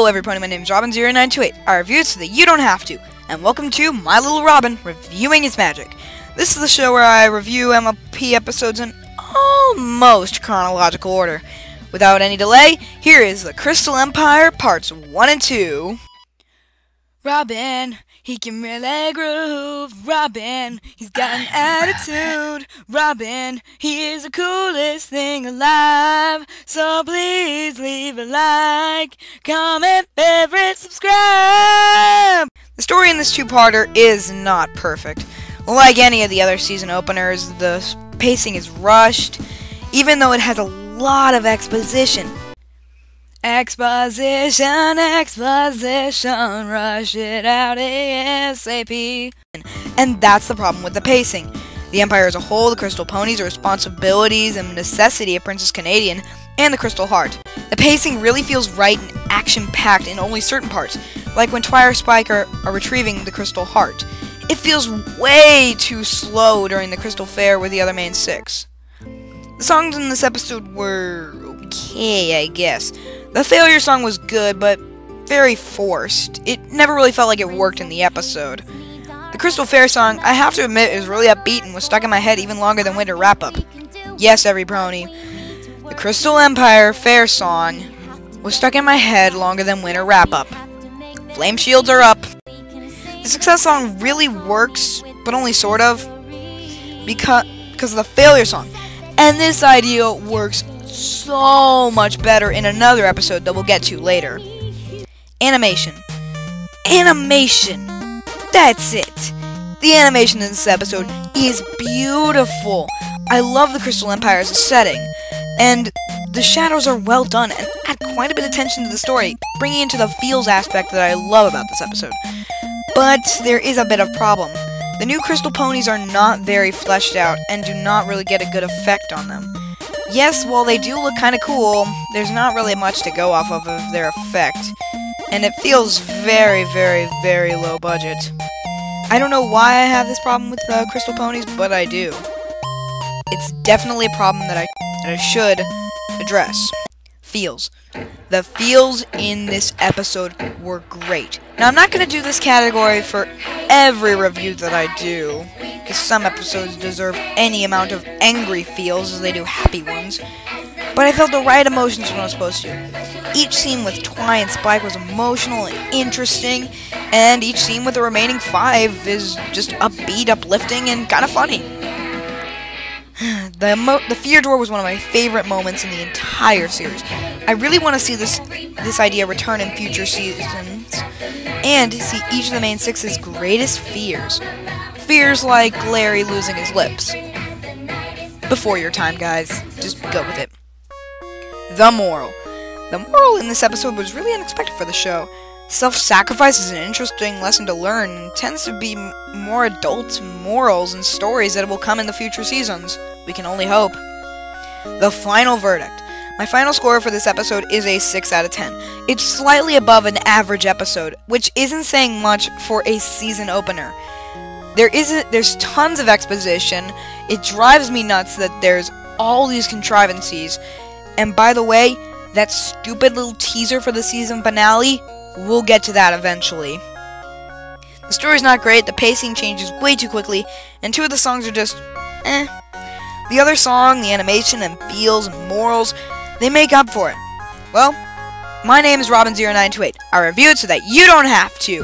Hello everybody, my name is Robin0928. I review it so that you don't have to. And welcome to My Little Robin Reviewing His Magic. This is the show where I review MLP episodes in almost chronological order. Without any delay, here is The Crystal Empire Parts 1 and 2. Robin, he can really groove. Robin, he's got an attitude. Robin, he is the coolest thing alive. So please leave a like, comment, favorite, subscribe. The story in this two-parter is not perfect. Like any of the other season openers, the pacing is rushed, even though it has a lot of exposition. Exposition, rush it out ASAP. And that's the problem with the pacing. The Empire as a whole, the Crystal Ponies, the responsibilities and necessity of Princess Canadian, and the Crystal Heart. The pacing really feels right and action-packed in only certain parts, like when Twilight Spike are retrieving the Crystal Heart. It feels way too slow during the Crystal Fair with the other main six. The songs in this episode were okay, I guess. The failure song was good, but very forced. It never really felt like it worked in the episode. The Crystal Fair song, I have to admit, is really upbeat and was stuck in my head even longer than Winter Wrap-Up. Yes, every pony. The Crystal Empire Fair song was stuck in my head longer than Winter Wrap-Up. Flame shields are up. The Success song really works, but only sort of, because of the failure song. And this idea works so much better in another episode that we'll get to later. Animation. Animation. That's it. The animation in this episode is beautiful. I love the Crystal Empire as a setting, and the shadows are well done and add quite a bit of attention to the story, bringing into the feels aspect that I love about this episode. But there is a bit of problem. The new Crystal Ponies are not very fleshed out and do not really get a good effect on them. Yes, while they do look kinda cool, there's not really much to go off of their effect, and it feels very, very, very low budget. I don't know why I have this problem with Crystal Ponies, but I do. It's definitely a problem that I should address. Feels. The feels in this episode were great. Now, I'm not going to do this category for every review that I do, because some episodes deserve any amount of angry feels as they do happy ones, but I felt the right emotions when I was supposed to. Each scene with Twi and Spike was emotional and interesting, and each scene with the remaining 5 is just upbeat, uplifting, and kind of funny. The Fear Door was one of my favorite moments in the entire series. I really want to see this idea return in future seasons, and see each of the main 6's greatest fears. Fears like Larry losing his lips. Before your time, guys. Just go with it. The moral. The moral in this episode was really unexpected for the show. Self-sacrifice is an interesting lesson to learn, and tends to be more adult morals and stories that will come in the future seasons. We can only hope. The final verdict. My final score for this episode is a 6 out of 10. It's slightly above an average episode, which isn't saying much for a season opener. There's tons of exposition. It drives me nuts that there's all these contrivances. And by the way, that stupid little teaser for the season finale, we'll get to that eventually. The story's not great, the pacing changes way too quickly, and 2 of the songs are just, eh. The other song, the animation, and feels, and morals, they make up for it. Well, my name is Robin0928. I review it so that you don't have to.